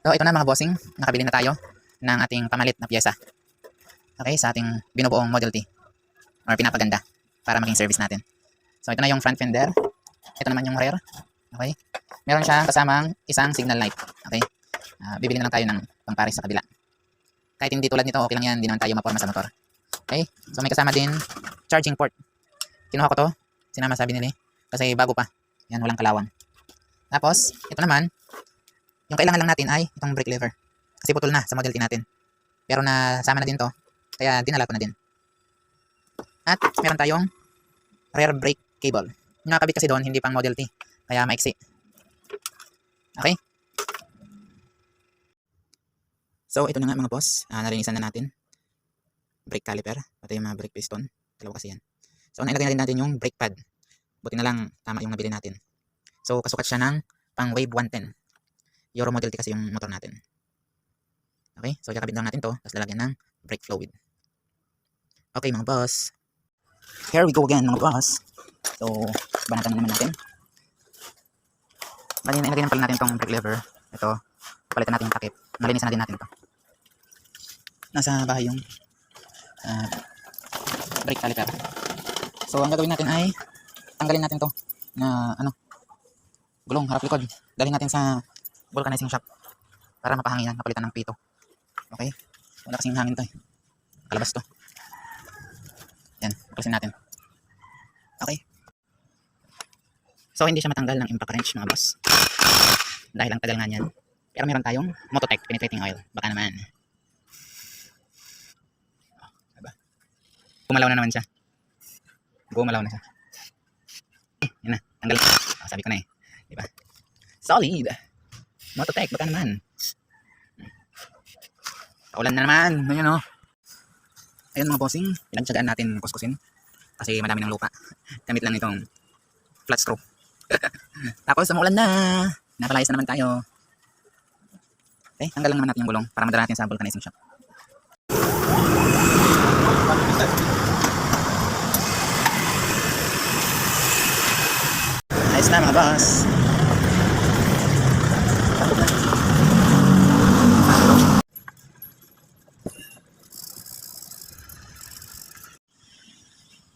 So ito na mga bossing, nakabili na tayo ng ating pamalit na pyesa. Okay, sa ating binubuong Model T or pinapaganda para maging service natin. So ito na yung front fender. Ito naman yung rear. Okay. Meron siyang kasamang isang signal light. Okay. Bibili na lang tayo ng pangpares sa kabila. Kahit hindi tulad nito, okay lang yan. Hindi naman tayo maporma sa motor. Okay. So may kasama din charging port. Kinuha ko to. Sinama sa binili. Kasi bago pa. Yan, walang kalawang. Tapos, ito naman, yung kailangan lang natin ay itong brake lever. Kasi putol na sa Model T natin. Pero nasama na din to. Kaya dinala ko na din. At meron tayong rear brake cable. Yung nakakabit kasi doon, hindi pang Model T. Kaya maiksi. Okay? So, ito na nga mga boss. Narinisan na natin. Brake caliper. Pati yung mga brake piston. Dalawa kasi yan. So, nailagay na din natin yung brake pad. Buti na lang tama yung nabili natin. So, kasukat siya ng pang Wave 110. Euro Model T kasi yung motor natin. Okay? So, kakabit lang natin to. Tapos lalagyan ng brake fluid. Okay mga boss. Here we go again mga boss. So, banatan na naman natin. Bali, ilagay na pala natin itong brake lever. Ito, palitan natin yung takip. Nalinisan na din natin ito. Nasa bahay yung brake caliper. So, ang gagawin natin ay tanggalin natin to na gulong harap likod. Dalhin natin sa vulcanizing shop para mapahanginan, mapalitan ng pito. Okay? Wala kasing hangin to eh. Kalabas to. Yan, palisin natin. Okay. So, hindi siya matanggal ng impact wrench mga boss. Dahil ang tagal nga niyan. Pero meron tayong Mototech penetrating oil. Baka naman. Diba? Gumalaw na naman siya. Gumalaw na siya. Yan na. Tanggal. Sabi ko na eh. Diba? Solid. Mototech. Baka naman. Paulan na naman. Ayun o. Ayun mga bossing. Pinagtsagaan natin kuskusin. Kasi madami ng lupa. Gamit lang itong flat screw. Tapos umulan na. Napalayas na naman tayo. Okay, tanggal lang naman natin yung gulong para madala natin sa vulcanizing shop. Ayos na mga boss.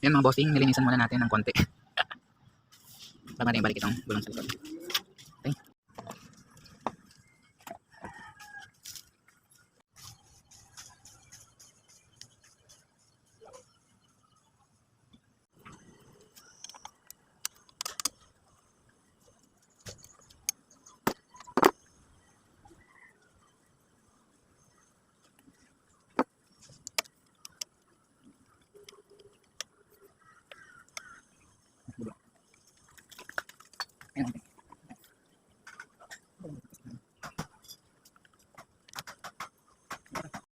Yan mga bossing, nilinisan muna natin ng konti. Bago natin ibalik itong gulong sa likod. Okay. Ayan.